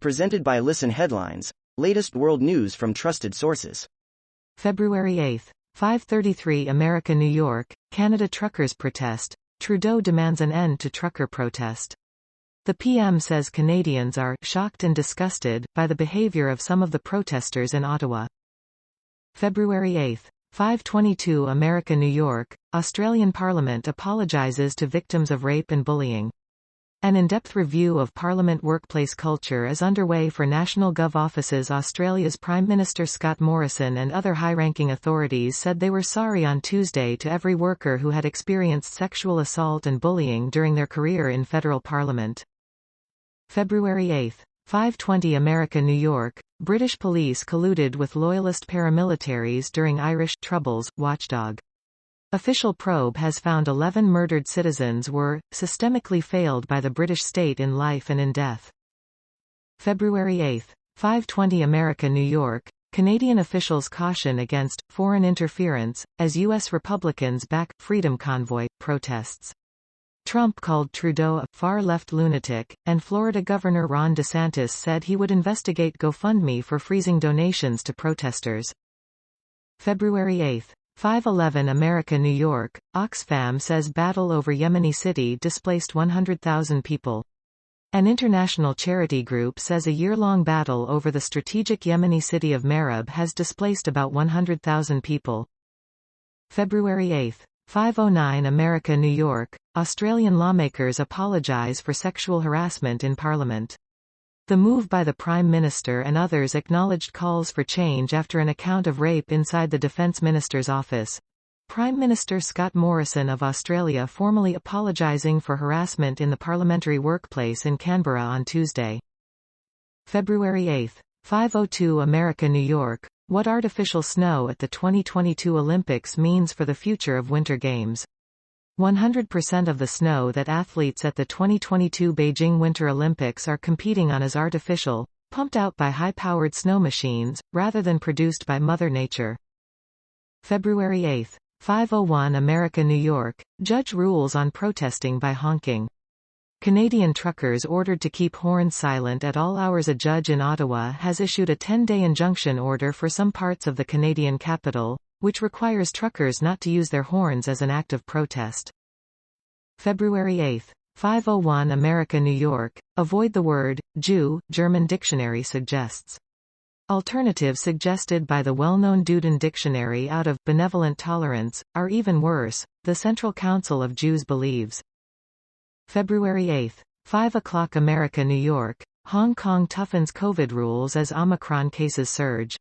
Presented by Listen Headlines, latest world news from trusted sources. February 8, 5:33 America, New York, Canada truckers protest. Trudeau demands an end to trucker protest. The PM says Canadians are shocked and disgusted by the behavior of some of the protesters in Ottawa. February 8, 5:22 America, New York, Australian Parliament apologizes to victims of rape and bullying. An in-depth review of Parliament workplace culture is underway for National Gov offices. Australia's Prime Minister Scott Morrison and other high-ranking authorities said they were sorry on Tuesday to every worker who had experienced sexual assault and bullying during their career in federal parliament. February 8, 5:20 America, New York, British police colluded with loyalist paramilitaries during Irish Troubles, watchdog. Official probe has found 11 murdered citizens were systemically failed by the British state in life and in death. February 8, 5:20 America, New York, Canadian officials caution against foreign interference as U.S. Republicans back Freedom Convoy protests. Trump called Trudeau a far-left lunatic, and Florida Governor Ron DeSantis said he would investigate GoFundMe for freezing donations to protesters. February 8, 5:11 America, New York, Oxfam says battle over Yemeni city displaced 100,000 people. An international charity group says a year-long battle over the strategic Yemeni city of Marib has displaced about 100,000 people. February 8, 5:09 America, New York, Australian lawmakers apologise for sexual harassment in Parliament. The move by the Prime Minister and others acknowledged calls for change after an account of rape inside the Defence Minister's office. Prime Minister Scott Morrison of Australia formally apologising for harassment in the parliamentary workplace in Canberra on Tuesday. February 8, 5:02 America, New York, what artificial snow at the 2022 Olympics means for the future of Winter Games. 100% of the snow that athletes at the 2022 Beijing Winter Olympics are competing on is artificial, pumped out by high-powered snow machines, rather than produced by Mother Nature. February 8, 5:01 America, New York, judge rules on protesting by honking. Canadian truckers ordered to keep horns silent at all hours. A judge in Ottawa has issued a 10-day injunction order for some parts of the Canadian capital, which requires truckers not to use their horns as an act of protest. February 8, 5:01 America, New York, avoid the word Jew, German dictionary suggests. Alternatives suggested by the well-known Duden dictionary out of benevolent tolerance are even worse, the Central Council of Jews believes. February 8, 5 o'clock America, New York, Hong Kong toughens COVID rules as Omicron cases surge.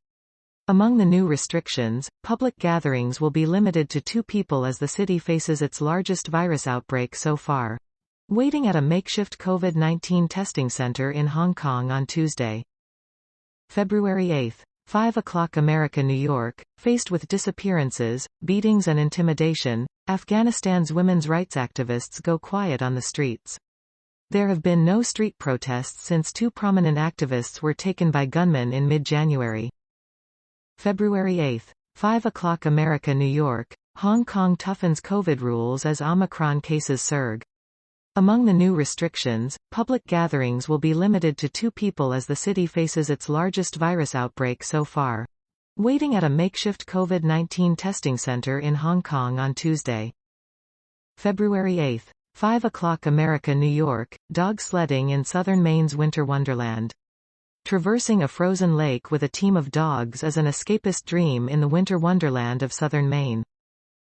Among the new restrictions, public gatherings will be limited to 2 people as the city faces its largest virus outbreak so far. Waiting at a makeshift COVID-19 testing center in Hong Kong on Tuesday. February 8, 5 o'clock America, New York, faced with disappearances, beatings and intimidation, Afghanistan's women's rights activists go quiet on the streets. There have been no street protests since 2 prominent activists were taken by gunmen in mid-January. February 8, 5 o'clock America, New York, Hong Kong toughens COVID rules as Omicron cases surge. Among the new restrictions, public gatherings will be limited to 2 people as the city faces its largest virus outbreak so far. Waiting at a makeshift COVID-19 testing center in Hong Kong on Tuesday. February 8, 5 o'clock America, New York, dog sledding in southern Maine's winter wonderland. Traversing a frozen lake with a team of dogs is an escapist dream in the winter wonderland of southern Maine.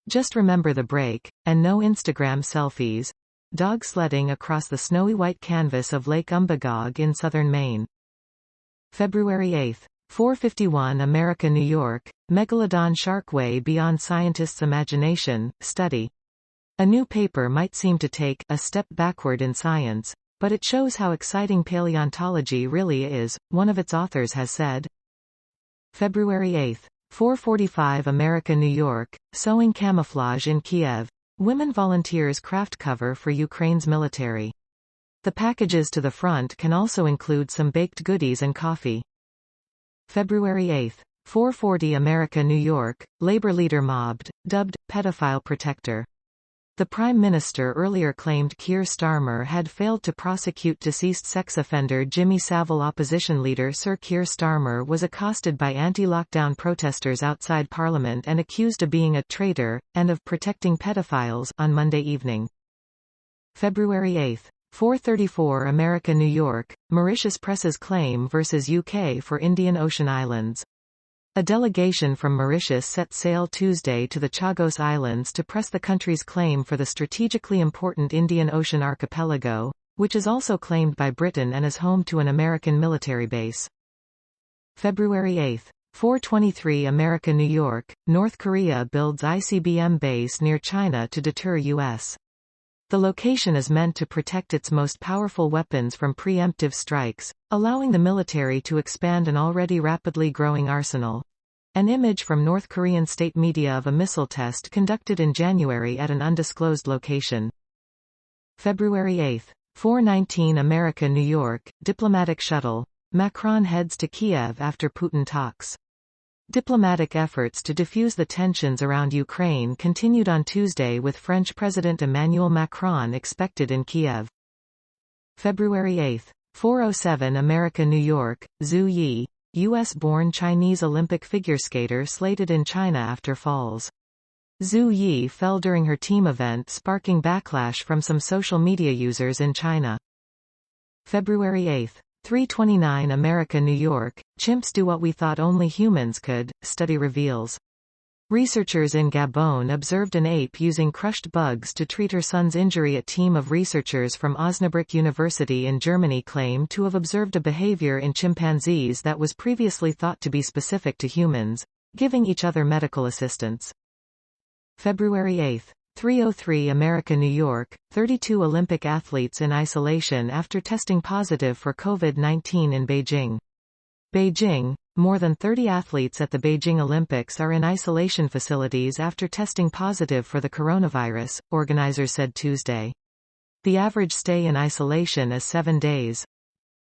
Just remember the break, and no Instagram selfies. Dog sledding across the snowy white canvas of Lake Umbagog in southern Maine. February 8, 4:51 America, New York, Megalodon shark way beyond scientists' imagination, study. A new paper might seem to take a step backward in science, but it shows how exciting paleontology really is, one of its authors has said. February 8, 4:45 America, New York, sewing camouflage in Kiev. Women volunteers craft cover for Ukraine's military. The packages to the front can also include some baked goodies and coffee. February 8, 4:40 America, New York, labor leader mobbed, dubbed pedophile protector. The Prime Minister earlier claimed Keir Starmer had failed to prosecute deceased sex offender Jimmy Savile. Opposition leader Sir Keir Starmer was accosted by anti-lockdown protesters outside Parliament and accused of being a traitor, and of protecting pedophiles, on Monday evening. February 8. 4:34 America New York, Mauritius presses claim versus UK for Indian Ocean Islands. A delegation from Mauritius set sail Tuesday to the Chagos Islands to press the country's claim for the strategically important Indian Ocean archipelago, which is also claimed by Britain and is home to an American military base. February 8. 4:23 America New York, North Korea builds ICBM base near China to deter U.S. The location is meant to protect its most powerful weapons from preemptive strikes, allowing the military to expand an already rapidly growing arsenal. An image from North Korean state media of a missile test conducted in January at an undisclosed location. February 8. 4:19 America New York, diplomatic shuttle. Macron heads to Kiev after Putin talks. Diplomatic efforts to defuse the tensions around Ukraine continued on Tuesday with French President Emmanuel Macron expected in Kiev. February 8. 4:07 America New York, Zhu Yi, U.S.-born Chinese Olympic figure skater slated in China after falls. Zhu Yi fell during her team event, sparking backlash from some social media users in China. February 8. 3:29 America New York, chimps do what we thought only humans could, study reveals. Researchers in Gabon observed an ape using crushed bugs to treat her son's injury. A team of researchers from Osnabrück University in Germany claim to have observed a behavior in chimpanzees that was previously thought to be specific to humans, giving each other medical assistance. February 8. 3:03 America New York, 32 Olympic athletes in isolation after testing positive for COVID-19 in Beijing. Beijing, more than 30 athletes at the Beijing Olympics are in isolation facilities after testing positive for the coronavirus, organizers said Tuesday. The average stay in isolation is 7 days.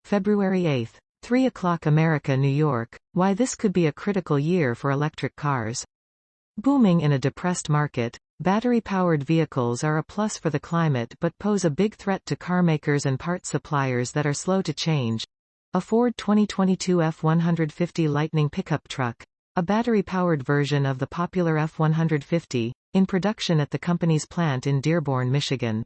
February 8. 3 o'clock America New York, why this could be a critical year for electric cars. Booming in a depressed market, battery-powered vehicles are a plus for the climate but pose a big threat to carmakers and parts suppliers that are slow to change. A Ford 2022 F-150 Lightning pickup truck, a battery-powered version of the popular F-150, in production at the company's plant in Dearborn, Michigan.